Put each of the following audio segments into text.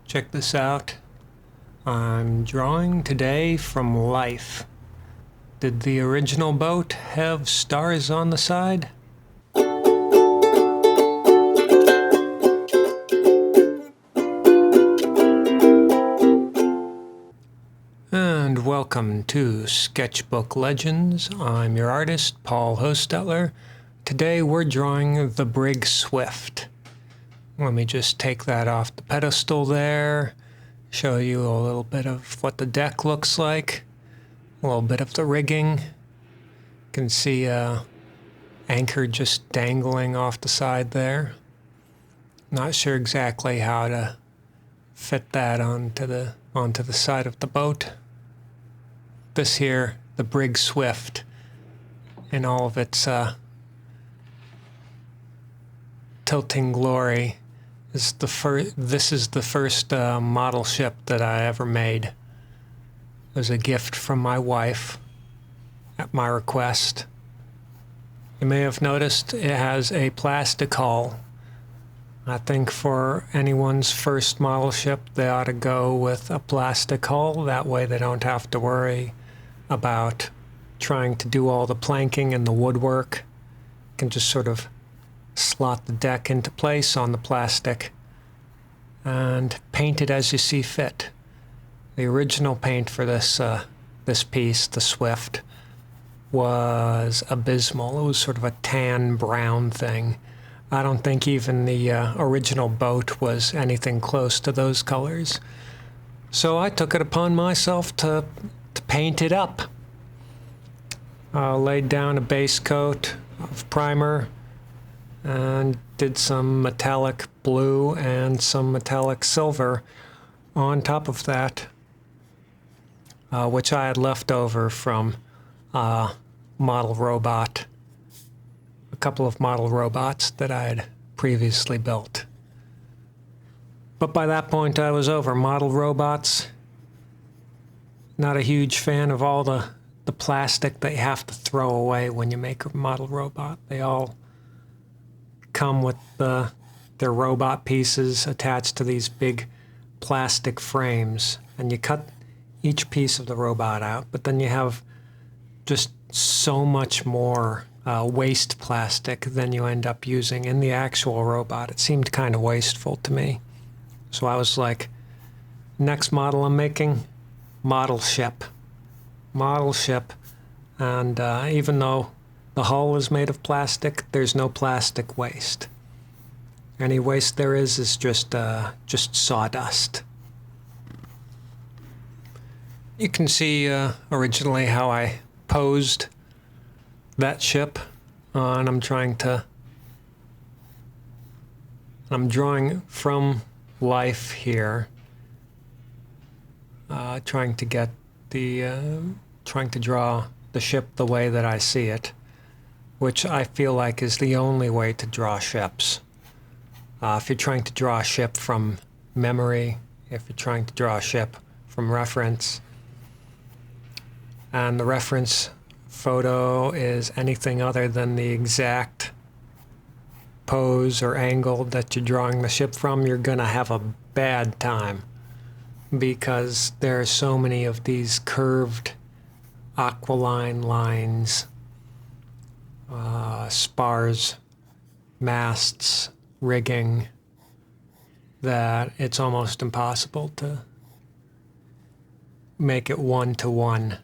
Check this out. I'm drawing today from life. Did the original boat have stars on the side? And welcome to Sketchbook Legends. I'm your artist, Paul Hostetler. Today we're drawing the Brig Swift. Let me just take that off the pedestal there, show you a little bit of what the deck looks like, a little bit of the rigging. You can see an anchor just dangling off the side there. Not sure exactly how to fit that onto the side of the boat. This here, the Brig Swift, in all of its tilting glory, this is the first model ship that I ever made. It was a gift from my wife at my request. You may have noticed it has a plastic hull. I think for anyone's first model ship, they ought to go with a plastic hull. That way they don't have to worry about trying to do all the planking and the woodwork. You can just sort of slot the deck into place on the plastic and paint it as you see fit. The original paint for this piece, the Swift, was abysmal. It was sort of a tan brown thing. I don't think even the original boat was anything close to those colors. So I took it upon myself to paint it up. Laid down a base coat of primer and did some metallic blue and some metallic silver on top of that, which I had left over from model robot, a couple of model robots that I had previously built. But by that point I was over model robots. Not a huge fan of all the plastic that you have to throw away when you make a model robot. They all come with their robot pieces attached to these big plastic frames, and you cut each piece of the robot out, but then you have just so much more waste plastic than you end up using in the actual robot. It seemed kind of wasteful to me. So I was like, next model I'm making, model ship. And even though the hull is made of plastic, there's no plastic waste. Any waste there is just sawdust. You can see originally how I posed that ship, and I'm drawing from life here, trying to draw the ship the way that I see it, which I feel like is the only way to draw ships. If you're trying to draw a ship from memory, if you're trying to draw a ship from reference, and the reference photo is anything other than the exact pose or angle that you're drawing the ship from, you're gonna have a bad time, because there are so many of these curved aquiline lines, spars, masts, rigging, that it's almost impossible to make it one-to-one.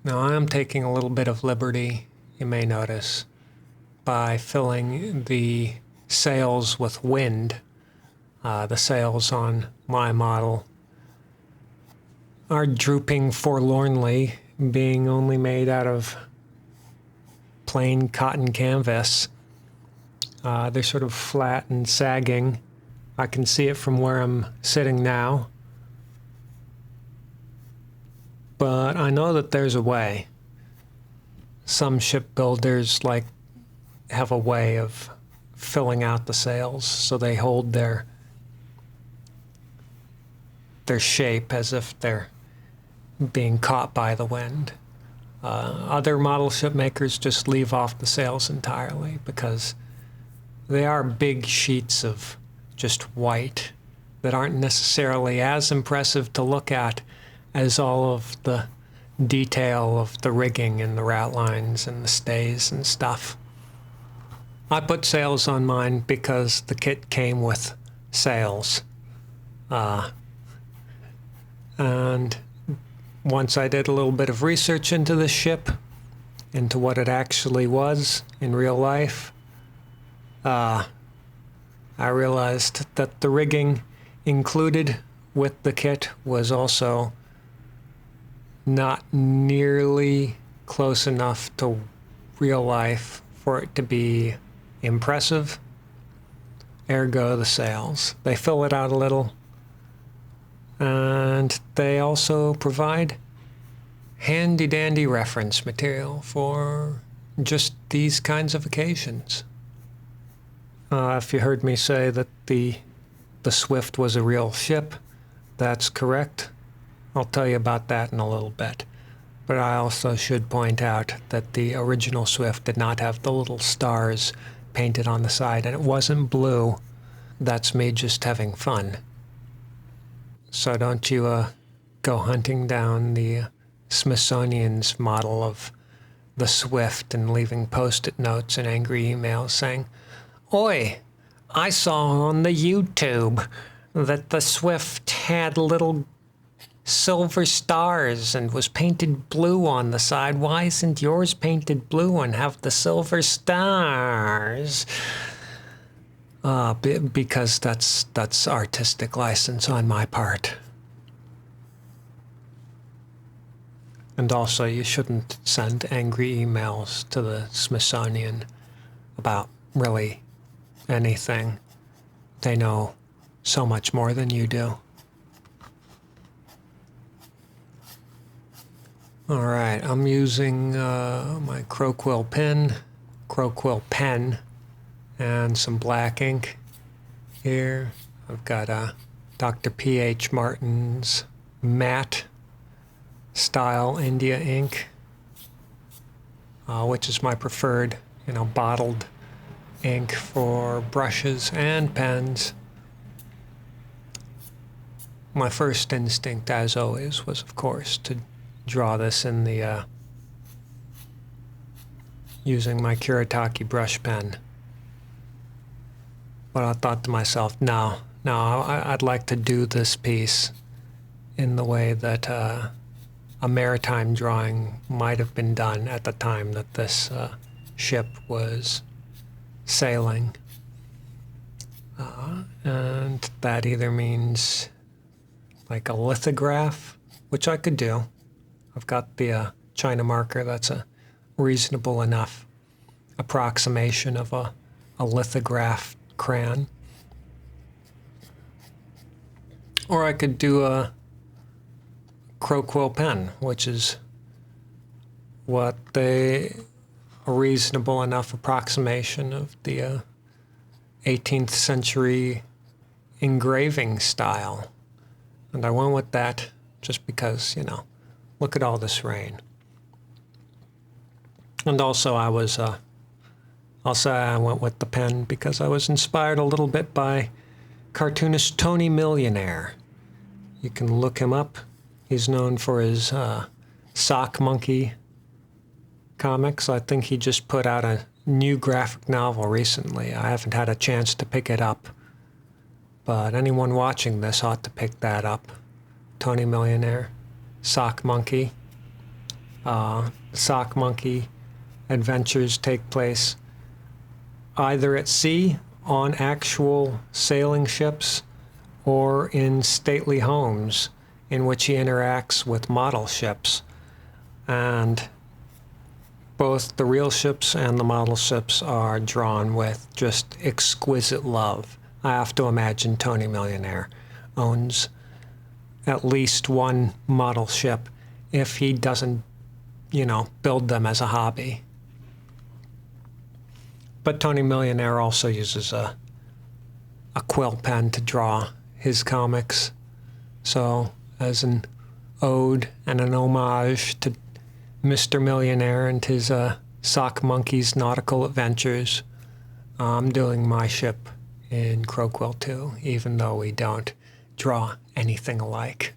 Now I am taking a little bit of liberty, you may notice, by filling the sails with wind. The sails on my model are drooping forlornly, being only made out of plain cotton canvas. They're sort of flat and sagging. I can see it from where I'm sitting now. But I know that there's a way. Some shipbuilders have a way of filling out the sails so they hold their shape as if they're being caught by the wind. Other model ship makers just leave off the sails entirely because they are big sheets of just white, that aren't necessarily as impressive to look at as all of the detail of the rigging and the route lines and the stays and stuff. I put sails on mine because the kit came with sails. And once I did a little bit of research into the ship, into what it actually was in real life, I realized that the rigging included with the kit was also not nearly close enough to real life for it to be impressive. Ergo the sails. They fill it out a little, and they also provide handy-dandy reference material for just these kinds of occasions. If you heard me say that the Swift was a real ship, that's correct. I'll tell you about that in a little bit. But I also should point out that the original Swift did not have the little stars painted on the side, and it wasn't blue. That's me just having fun. So don't you go hunting down the Smithsonian's model of the Swift and leaving post-it notes and angry emails saying, "Oi, I saw on the YouTube that the Swift had little silver stars and was painted blue on the side. Why isn't yours painted blue and have the silver stars?" Because that's artistic license on my part. And also, you shouldn't send angry emails to the Smithsonian about really anything. They know so much more than you do. All right, I'm using my Croquill pen, and some black ink here. I've got Dr. P.H. Martin's matte style India ink, which is my preferred, bottled ink for brushes and pens. My first instinct, as always, was, of course, to draw this in the using my Kuretake brush pen. But I thought to myself, no, I'd like to do this piece in the way that a maritime drawing might have been done at the time that this ship was sailing. And that either means like a lithograph, which I could do. I've got the China marker. That's a reasonable enough approximation of a lithograph crayon. Or I could do a Croquill pen, which is a reasonable enough approximation of the 18th century engraving style. And I went with that just because, look at all this rain. And also I'll say I went with the pen because I was inspired a little bit by cartoonist Tony Millionaire. You can look him up. He's known for his Sock Monkey comics. I think he just put out a new graphic novel recently. I haven't had a chance to pick it up, but anyone watching this ought to pick that up. Tony Millionaire, Sock Monkey. Sock Monkey adventures take place either at sea on actual sailing ships or in stately homes in which he interacts with model ships. And both the real ships and the model ships are drawn with just exquisite love. I have to imagine Tony Millionaire owns at least one model ship if he doesn't, build them as a hobby. But Tony Millionaire also uses a quill pen to draw his comics. So as an ode and an homage to Mr. Millionaire and his Sock Monkey's nautical adventures, I'm doing my ship in Croquill too, even though we don't draw anything alike.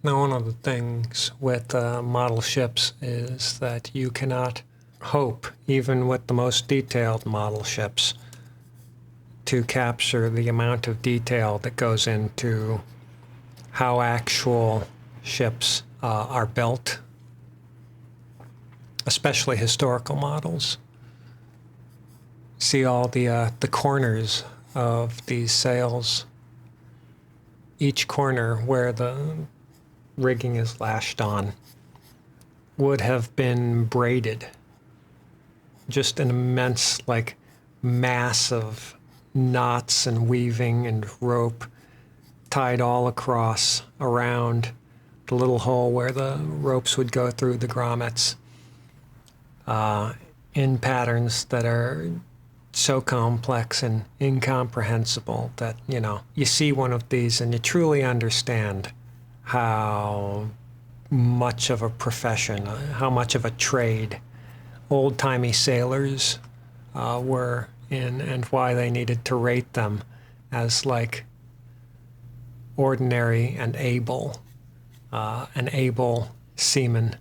Now, one of the things with model ships is that you cannot hope, even with the most detailed model ships, to capture the amount of detail that goes into how actual ships are built, especially historical models. See all the corners of these sails. Each corner where the rigging is lashed on would have been braided. Just an immense, like, mass of knots and weaving and rope tied all across around the little hole where the ropes would go through the grommets, in patterns that are so complex and incomprehensible that, you know, you see one of these and you truly understand how much of a profession, how much of a trade old-timey sailors were in, and why they needed to rate them as like ordinary and able. An able seaman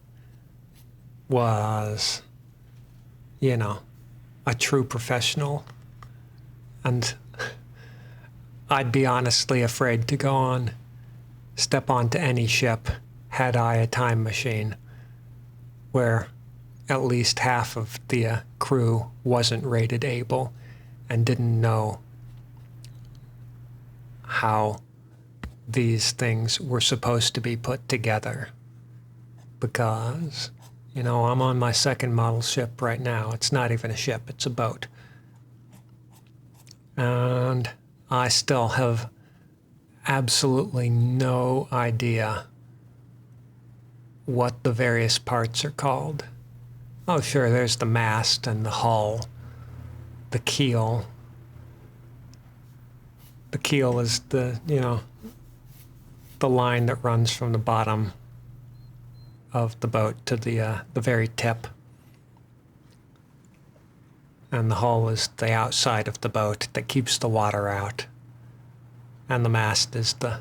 was, you know, a true professional. And I'd be honestly afraid to step onto any ship had I a time machine where at least half of the crew wasn't rated able and didn't know how these things were supposed to be put together. Because, you know, I'm on my second model ship right now. It's not even a ship, it's a boat. And I still have absolutely no idea what the various parts are called. Oh, sure, there's the mast and the hull, the keel. The keel is the, you know, the line that runs from the bottom of the boat to the very tip. And the hull is the outside of the boat that keeps the water out. And the mast is the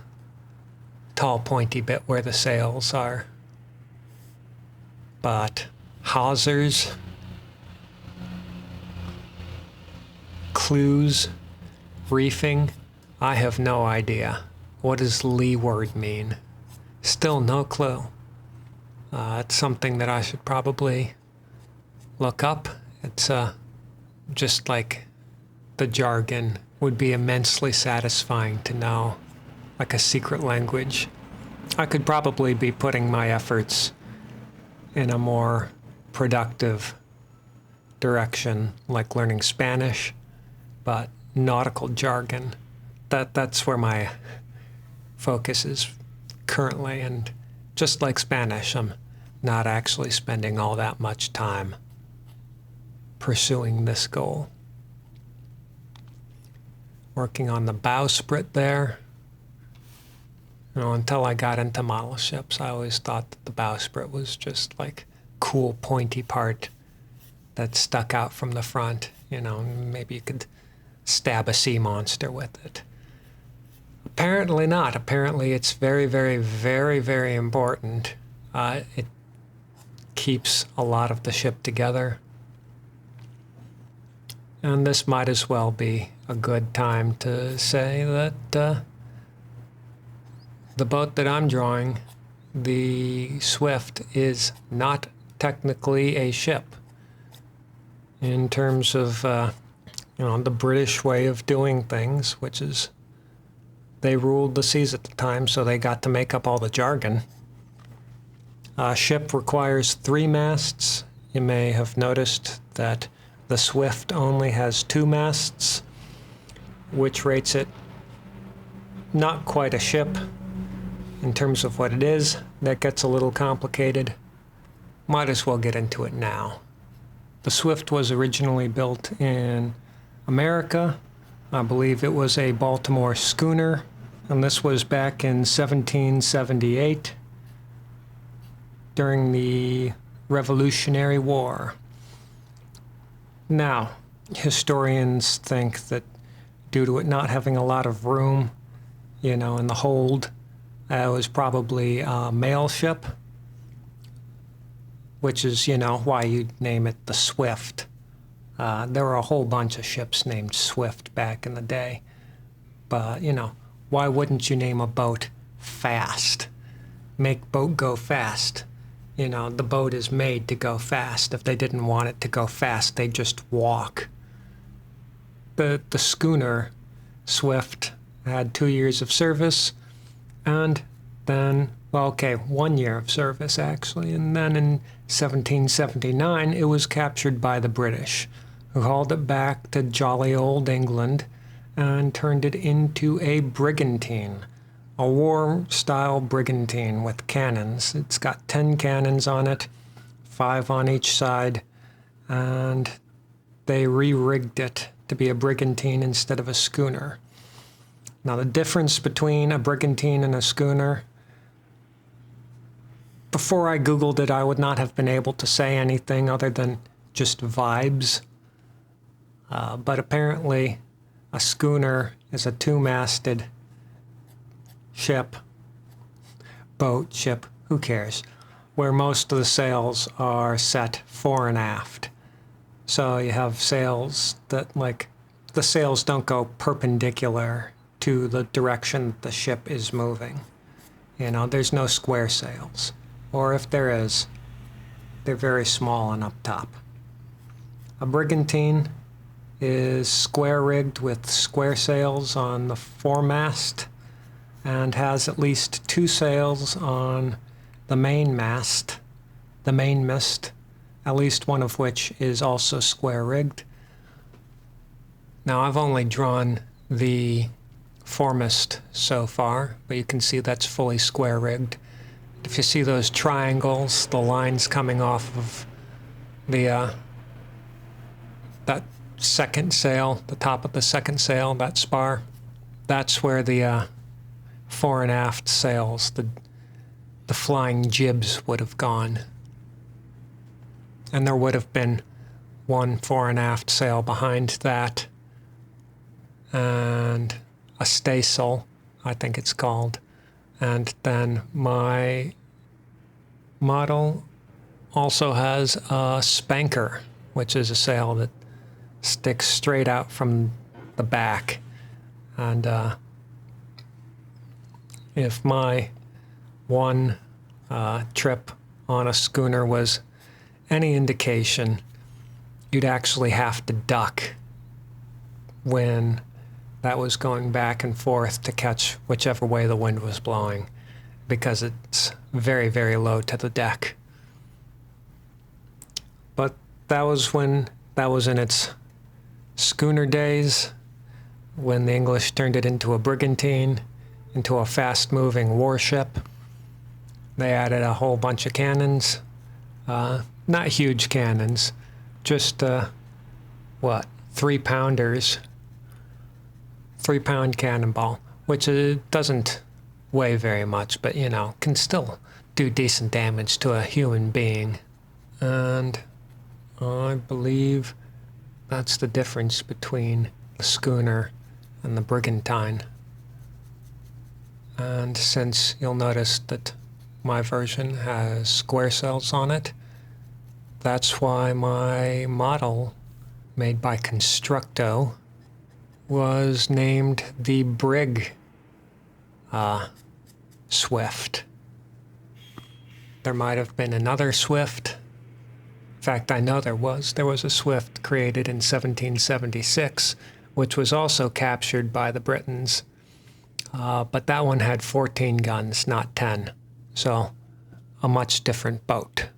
tall, pointy bit where the sails are. But hawsers, clews, reefing, I have no idea. What does leeward mean? Still no clue. It's something that I should probably look up. It's just like the jargon would be immensely satisfying to know, like a secret language. I could probably be putting my efforts in a more productive direction, like learning Spanish, but nautical jargon, that's where my focus is currently. And just like Spanish, I'm not actually spending all that much time pursuing this goal. Working on the bowsprit there. You know, until I got into model ships, I always thought that the bowsprit was just like cool pointy part that stuck out from the front. You know, maybe you could stab a sea monster with it. Apparently not. Apparently it's very, very, very, very important. It keeps a lot of the ship together. And this might as well be a good time to say that the boat that I'm drawing, the Swift, is not technically a ship. In terms of, you know, the British way of doing things, which is they ruled the seas at the time, so they got to make up all the jargon. A ship requires 3 masts. You may have noticed that the Swift only has 2 masts, which rates it not quite a ship in terms of what it is. That gets a little complicated. Might as well get into it now. The Swift was originally built in America. I believe it was a Baltimore schooner, and this was back in 1778 during the Revolutionary War. Now, historians think that due to it not having a lot of room, in the hold. It was probably a mail ship, which is, why you'd name it the Swift. There were a whole bunch of ships named Swift back in the day. But, why wouldn't you name a boat Fast? Make boat go fast. The boat is made to go fast. If they didn't want it to go fast, they'd just walk. The schooner Swift had 2 years of service, and then, 1 year of service actually, and then in 1779 it was captured by the British, who hauled it back to jolly old England and turned it into a brigantine, a war-style brigantine with cannons. It's got 10 cannons on it, 5 on each side, and they re-rigged it to be a brigantine instead of a schooner. Now, the difference between a brigantine and a schooner, before I Googled it, I would not have been able to say anything other than just vibes. But apparently, a schooner is a 2-masted ship, boat, ship, who cares, where most of the sails are set fore and aft. So you have sails that, the sails don't go perpendicular to the direction the ship is moving. There's no square sails. Or if there is, they're very small and up top. A brigantine is square-rigged with square sails on the foremast and has at least 2 sails on the mainmast, the mainmast, at least one of which is also square-rigged. Now, I've only drawn the foremast so far, but you can see that's fully square-rigged. If you see those triangles, the lines coming off of the that second sail, the top of the second sail, that spar, that's where the fore and aft sails, the flying jibs would have gone. And there would have been one fore and aft sail behind that, and a staysail, I think it's called. And then my model also has a spanker, which is a sail that sticks straight out from the back. And if my one trip on a schooner was any indication, you'd actually have to duck when that was going back and forth to catch whichever way the wind was blowing, because it's very, very low to the deck. But that was when that was in its schooner days, when the English turned it into a brigantine, into a fast-moving warship. They added a whole bunch of cannons, not huge cannons, just 3-pounders. 3-pound cannonball, which doesn't weigh very much, but can still do decent damage to a human being. And I believe that's the difference between the schooner and the brigantine. And since you'll notice that my version has square sails on it, that's why my model, made by Constructo, was named the Brig Swift. There might have been another Swift. In fact, I know there was. There was a Swift created in 1776, which was also captured by the Britons. But that one had 14 guns, not 10. So, a much different boat.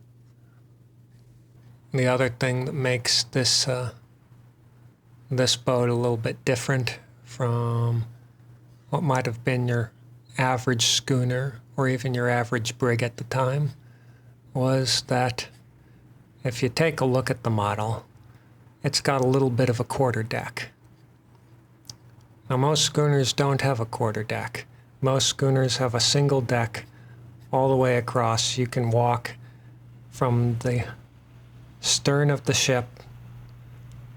The other thing that makes this boat a little bit different from what might have been your average schooner or even your average brig at the time was that if you take a look at the model, it's got a little bit of a quarterdeck. Now, most schooners don't have a quarterdeck. Most schooners have a single deck all the way across. You can walk from the stern of the ship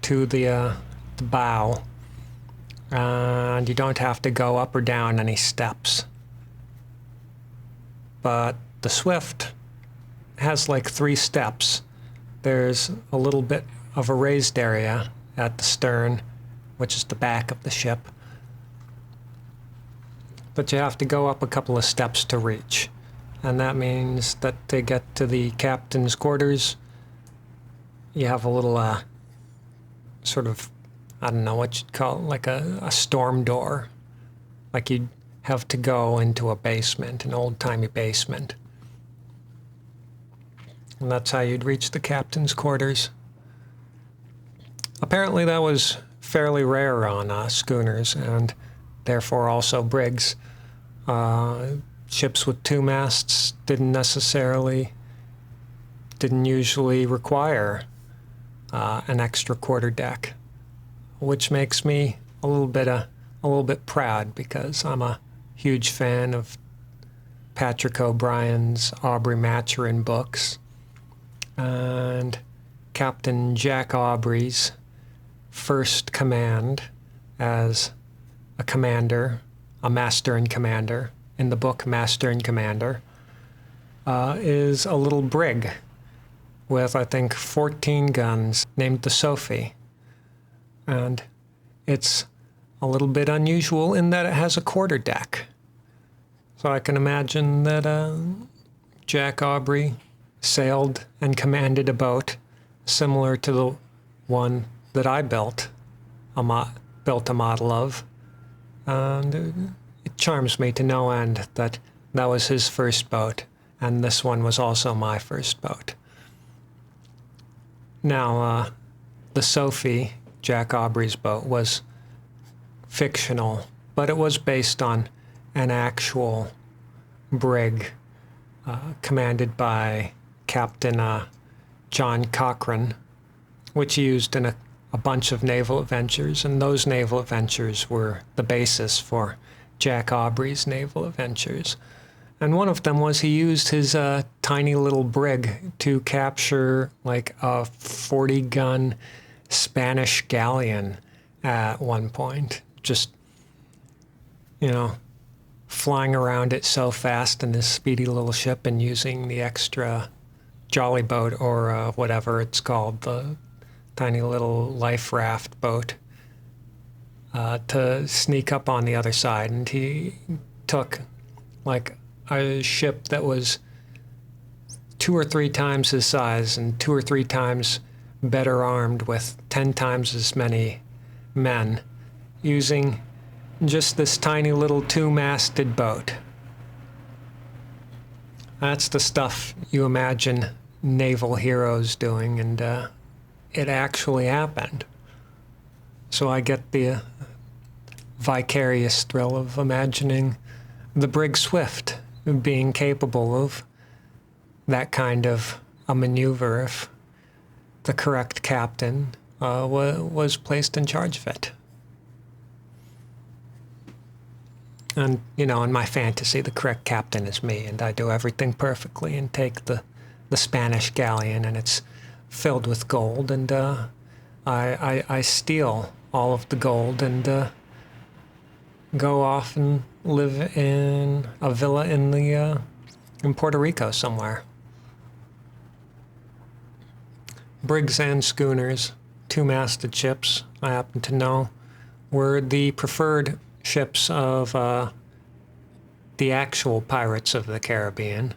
to the bow and you don't have to go up or down any steps. But the Swift has like 3 steps. There's a little bit of a raised area at the stern, which is the back of the ship. But you have to go up a couple of steps to reach. And that means that to get to the captain's quarters, you have a little sort of, I don't know what you'd call it, like a storm door. Like you'd have to go into a basement, an old-timey basement. And that's how you'd reach the captain's quarters. Apparently that was fairly rare on schooners, and therefore also brigs. Ships with 2 masts didn't usually require an extra quarterdeck, which makes me a little bit proud, because I'm a huge fan of Patrick O'Brien's Aubrey Maturin books, and Captain Jack Aubrey's first command as a commander, a master and commander, in the book Master and Commander, is a little brig with, I think, 14 guns named the Sophie. And it's a little bit unusual in that it has a quarterdeck. So I can imagine that Jack Aubrey sailed and commanded a boat similar to the one that I built a model of. And it charms me to no end that that was his first boat, and this one was also my first boat. Now, the Sophie, Jack Aubrey's boat, was fictional, but it was based on an actual brig commanded by Captain John Cochrane, which he used in a bunch of naval adventures, and those naval adventures were the basis for Jack Aubrey's naval adventures. And one of them was he used his tiny little brig to capture like a 40-gun Spanish galleon at one point. Just, flying around it so fast in this speedy little ship and using the extra jolly boat, or whatever it's called, the tiny little life raft boat, to sneak up on the other side. And he took like a ship that was 2 or 3 times his size and 2 or 3 times better armed with 10 times as many men, using just this tiny little 2-masted boat. That's the stuff you imagine naval heroes doing, and it actually happened. So I get the vicarious thrill of imagining the brig Swift being capable of that kind of a maneuver if the correct captain was placed in charge of it. And, in my fantasy, the correct captain is me, and I do everything perfectly and take the Spanish galleon, and it's filled with gold, and I steal all of the gold and go off and live in a villa in Puerto Rico somewhere. Brigs and schooners, 2-masted ships, I happen to know, were the preferred ships of the actual pirates of the Caribbean.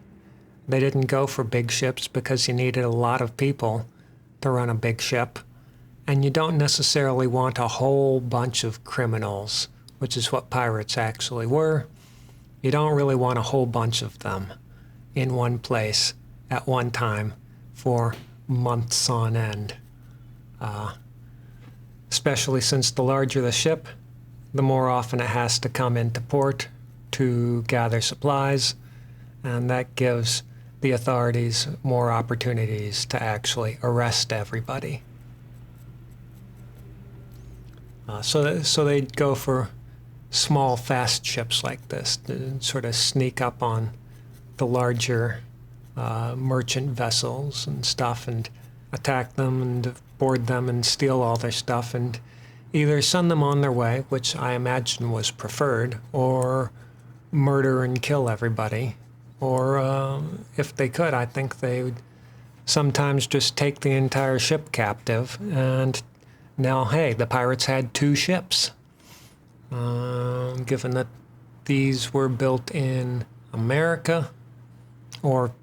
They didn't go for big ships because you needed a lot of people to run a big ship, and you don't necessarily want a whole bunch of criminals, which is what pirates actually were. You don't really want a whole bunch of them in one place at one time for months on end. Especially since the larger the ship, the more often it has to come into port to gather supplies, and that gives the authorities more opportunities to actually arrest everybody. So they'd go for small, fast ships like this to sort of sneak up on the larger merchant vessels and stuff and attack them and board them and steal all their stuff and either send them on their way, which I imagine was preferred, or murder and kill everybody. Or if they could, I think they would sometimes just take the entire ship captive. And now, hey, the pirates had 2 ships. Given that these were built in America, or,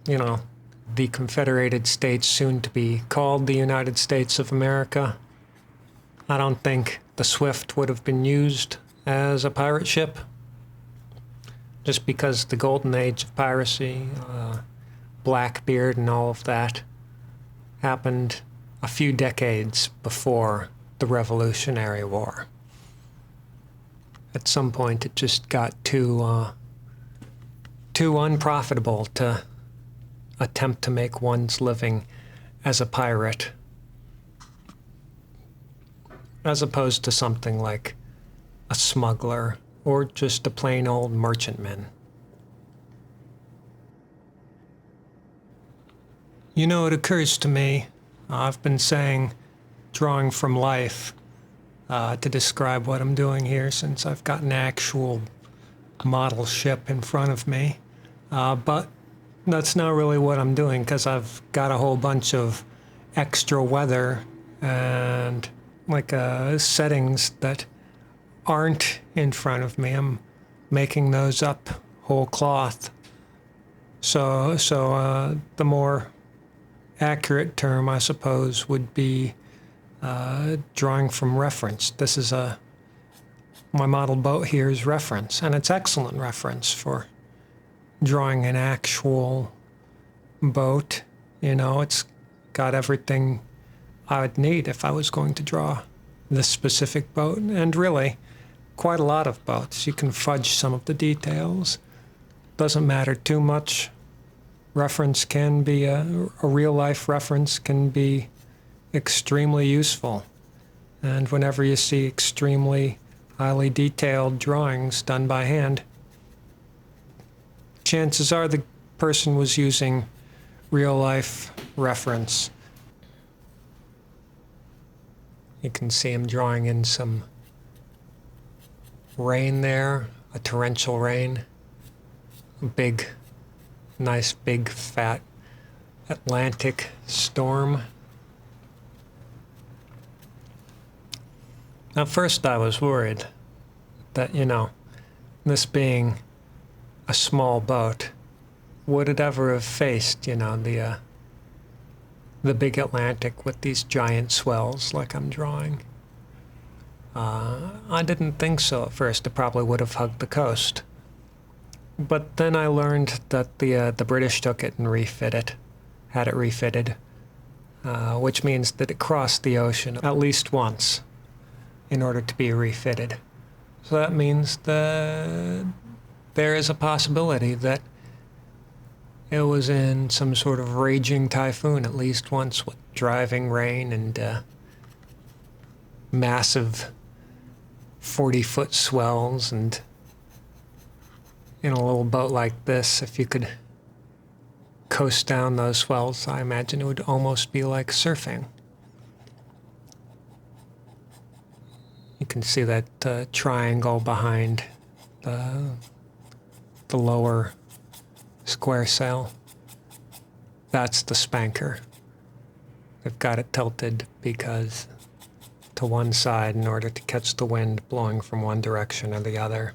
the Confederated States, soon to be called the United States of America, I don't think the Swift would have been used as a pirate ship, just because the golden age of piracy, Blackbeard and all of that, happened a few decades before the Revolutionary War. At some point, it just got too unprofitable to attempt to make one's living as a pirate, as opposed to something like a smuggler or just a plain old merchantman. It occurs to me, I've been saying drawing from life to describe what I'm doing here, since I've got an actual model ship in front of me. But that's not really what I'm doing, because I've got a whole bunch of extra weather and settings that aren't in front of me. I'm making those up whole cloth. So the more accurate term, I suppose, would be drawing from reference. This is my model boat here is reference, and it's excellent reference for drawing an actual boat. It's got everything I would need if I was going to draw this specific boat, and really quite a lot of boats. You can fudge some of the details. Doesn't matter too much. Reference can be a real life reference can be extremely useful. And whenever you see extremely highly detailed drawings done by hand, chances are the person was using real life reference. You can see him drawing in some rain there, a torrential rain, a nice big fat Atlantic storm. At first I was worried that, this being a small boat, would it ever have faced, the big Atlantic with these giant swells like I'm drawing? I didn't think so at first. It probably would have hugged the coast. But then I learned that the British took it and had it refitted, which means that it crossed the ocean at least once in order to be refitted. So that means that there is a possibility that it was in some sort of raging typhoon at least once, with driving rain and massive 40-foot swells. And in a little boat like this, if you could coast down those swells, I imagine it would almost be like surfing. You can see that triangle behind the lower square sail. That's the spanker. They've got it tilted because to one side in order to catch the wind blowing from one direction or the other.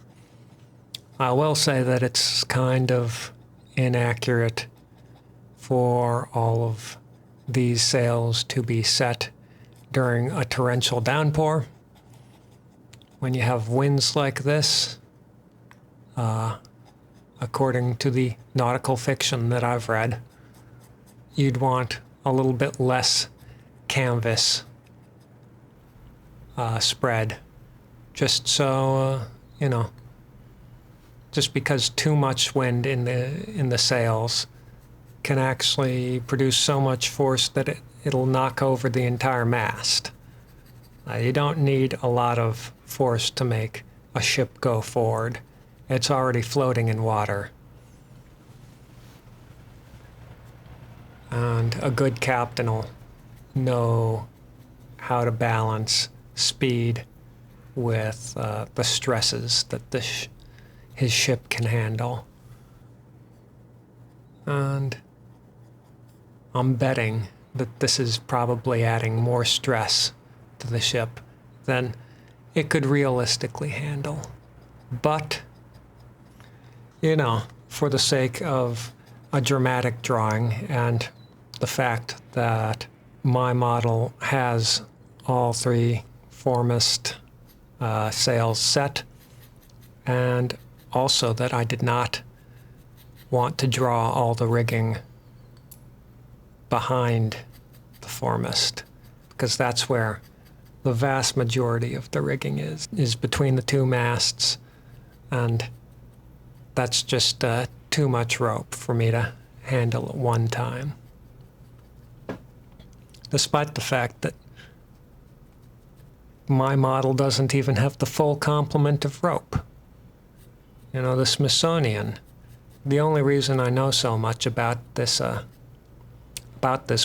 I will say that it's kind of inaccurate for all of these sails to be set during a torrential downpour. When you have winds like this, according to the nautical fiction that I've read, you'd want a little bit less canvas spread, just so, just because too much wind in the sails can actually produce so much force that it'll knock over the entire mast. You don't need a lot of force to make a ship go forward. It's already floating in water. And a good captain will know how to balance speed with the stresses that his ship can handle. And I'm betting that this is probably adding more stress to the ship than it could realistically handle. But, you know, for the sake of a dramatic drawing and the fact that my model has all three foremast sails set, and also that I did not want to draw all the rigging behind the foremast, because that's where the vast majority of the rigging is between the two masts, and that's just too much rope for me to handle at one time. Despite the fact that my model doesn't even have the full complement of rope. You know, the Smithsonian, the only reason I know so much about this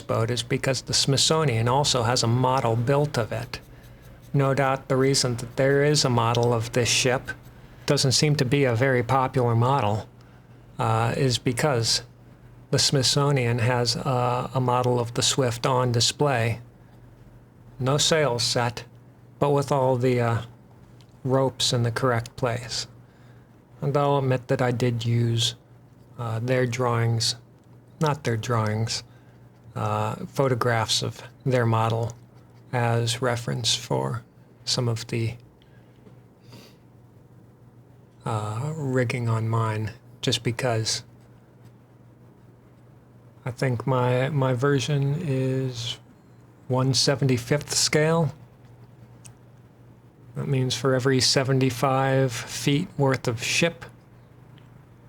boat is because the Smithsonian also has a model built of it. No doubt the reason that there is a model of this ship, doesn't seem to be a very popular model, is because the Smithsonian has a model of the Swift on display. No sails set, but with all the ropes in the correct place. And I'll admit that I did use their drawings, not their drawings, photographs of their model as reference for some of the rigging on mine, just because I think my version is 1/75th scale. That means for every 75 feet worth of ship,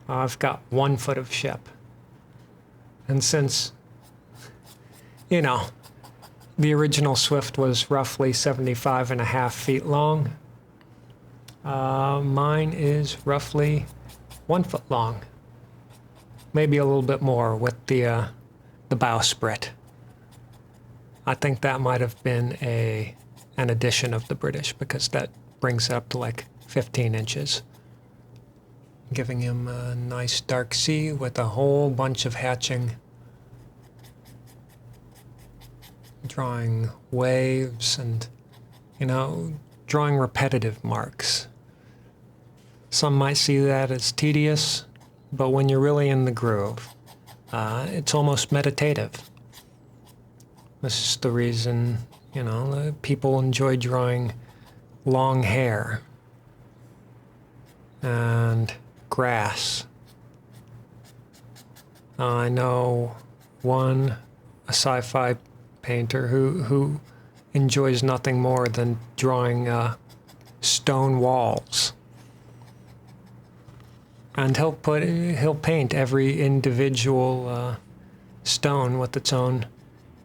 I've got 1 foot of ship. And since, you know, the original Swift was roughly 75.5 feet long, mine is roughly 1 foot long. Maybe a little bit more with the bowsprit. I think that might have been an addition of the British, because that brings it up to like 15 inches. Giving him a nice dark sea with a whole bunch of hatching. Drawing waves and, you know, drawing repetitive marks. Some might see that as tedious, but when you're really in the groove, it's almost meditative. This is the reason, you know, people enjoy drawing long hair and grass. I know a sci-fi painter who enjoys nothing more than drawing stone walls. And he'll paint every individual stone with its own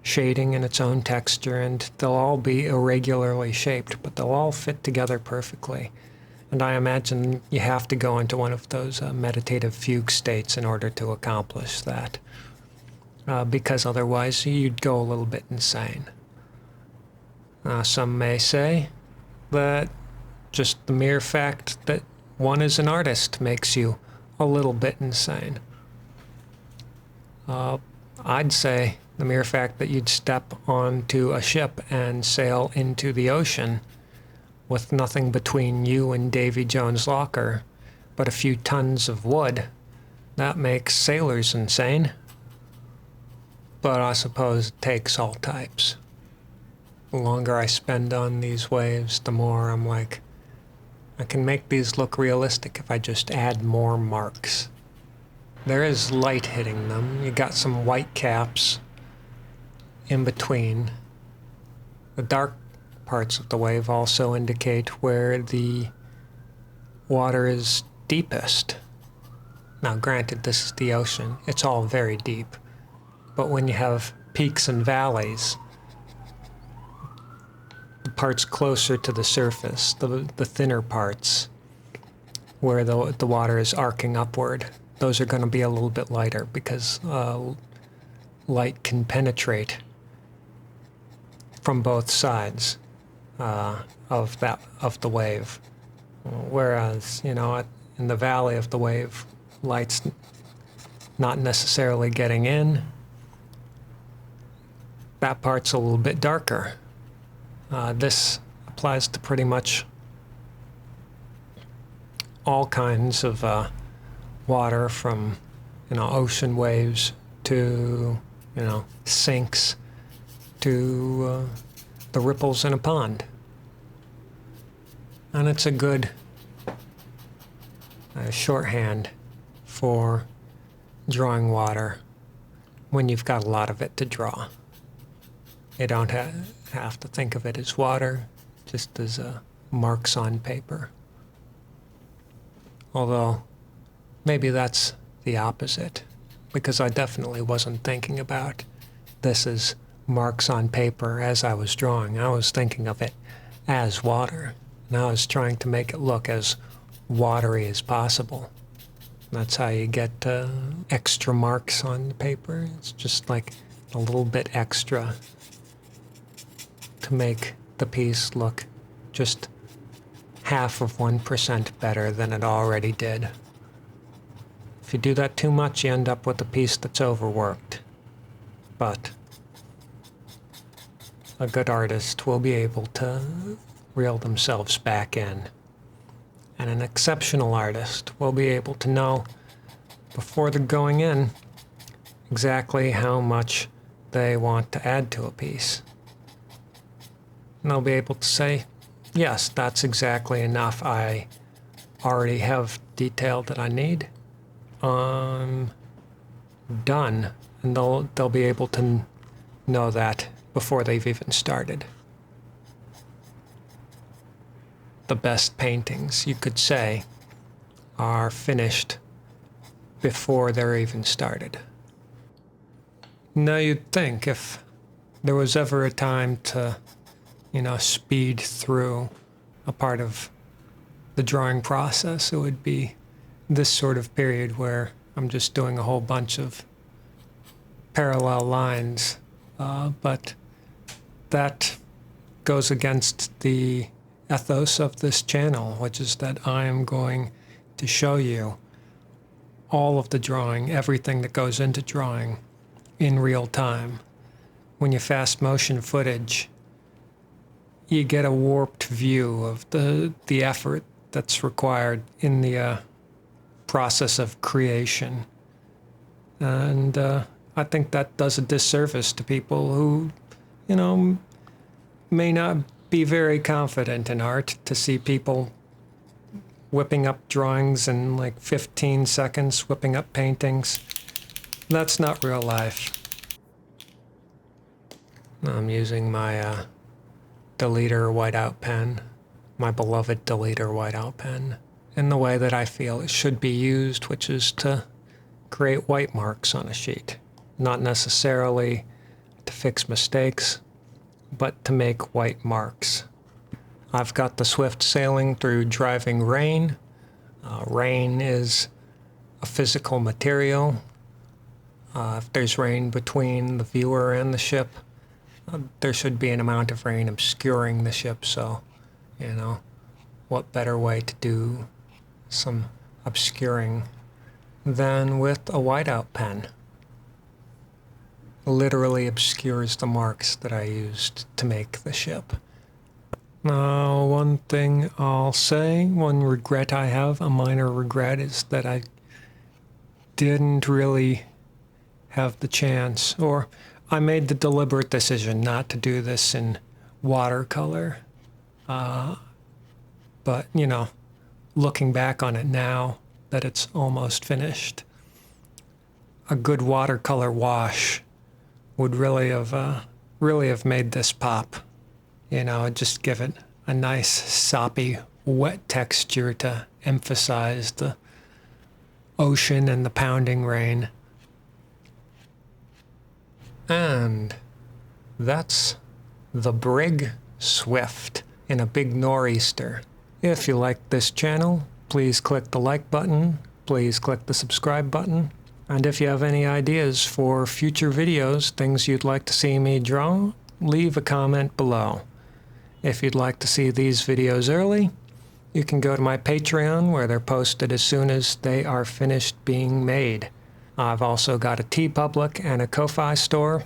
shading and its own texture, and they'll all be irregularly shaped, but they'll all fit together perfectly. And I imagine you have to go into one of those meditative fugue states in order to accomplish that, because otherwise you'd go a little bit insane. Some may say that just the mere fact that one is an artist makes you a little bit insane. I'd say the mere fact that you'd step onto a ship and sail into the ocean with nothing between you and Davy Jones' locker but a few tons of wood, that makes sailors insane. But I suppose it takes all types. The longer I spend on these waves, the more I'm like, I can make these look realistic if I just add more marks. There is light hitting them. You got some white caps in between. The dark parts of the wave also indicate where the water is deepest. Now, granted, this is the ocean. It's all very deep. But when you have peaks and valleys, the parts closer to the surface, the thinner parts, where the water is arcing upward, those are going to be a little bit lighter, because light can penetrate from both sides. of the wave. Whereas, you know, in the valley of the wave, light's not necessarily getting in. That part's a little bit darker. This applies to pretty much all kinds of water, from, you know, ocean waves to, you know, sinks to the ripples in a pond. And it's a good shorthand for drawing water when you've got a lot of it to draw. You don't have to think of it as water, just as marks on paper. Although, maybe that's the opposite, because I definitely wasn't thinking about this as marks on paper as I was drawing. I was thinking of it as water, and I was trying to make it look as watery as possible. That's how you get extra marks on the paper. It's just like a little bit extra to make the piece look just half of 1% better than it already did. If you do that too much, you end up with a piece that's overworked. But a good artist will be able to reel themselves back in. And an exceptional artist will be able to know before they're going in exactly how much they want to add to a piece. And they'll be able to say, yes, that's exactly enough. I already have detail that I need. I'm done. And they'll be able to know that before they've even started. The best paintings, you could say, are finished before they're even started. Now you'd think if there was ever a time to, you know, speed through a part of the drawing process, it would be this sort of period where I'm just doing a whole bunch of parallel lines, but that goes against the ethos of this channel, which is that I am going to show you all of the drawing, everything that goes into drawing in real time. When you fast motion footage, you get a warped view of the effort that's required in the process of creation. And I think that does a disservice to people who, you know, may not be very confident in art, to see people whipping up drawings in like 15 seconds, whipping up paintings. That's not real life. I'm using my Deleter whiteout pen, my beloved Deleter whiteout pen, in the way that I feel it should be used, which is to create white marks on a sheet. Not necessarily to fix mistakes, but to make white marks. I've got the swift sailing through driving rain. Rain is a physical material. If there's rain between the viewer and the ship, there should be an amount of rain obscuring the ship, so, you know, what better way to do some obscuring than with a whiteout pen? Literally obscures the marks that I used to make the ship. Now, one thing I'll say, one regret I have, a minor regret, is that I didn't really have the chance, or I made the deliberate decision not to do this in watercolor. But, you know, looking back on it now that it's almost finished, a good watercolor wash would really have made this pop. You know, just give it a nice soppy, wet texture to emphasize the ocean and the pounding rain. And that's the Brig Swift in a big nor'easter. If you like this channel, please click the like button, please click the subscribe button. And if you have any ideas for future videos, things you'd like to see me draw, leave a comment below. If you'd like to see these videos early, you can go to my Patreon where they're posted as soon as they are finished being made. I've also got a TeePublic and a Ko-Fi store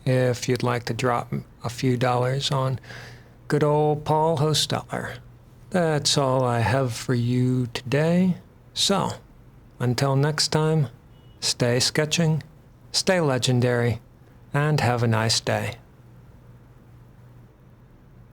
if you'd like to drop a few dollars on good old Paul Hosteller. That's all I have for you today. So, until next time, stay sketching, stay legendary, and have a nice day.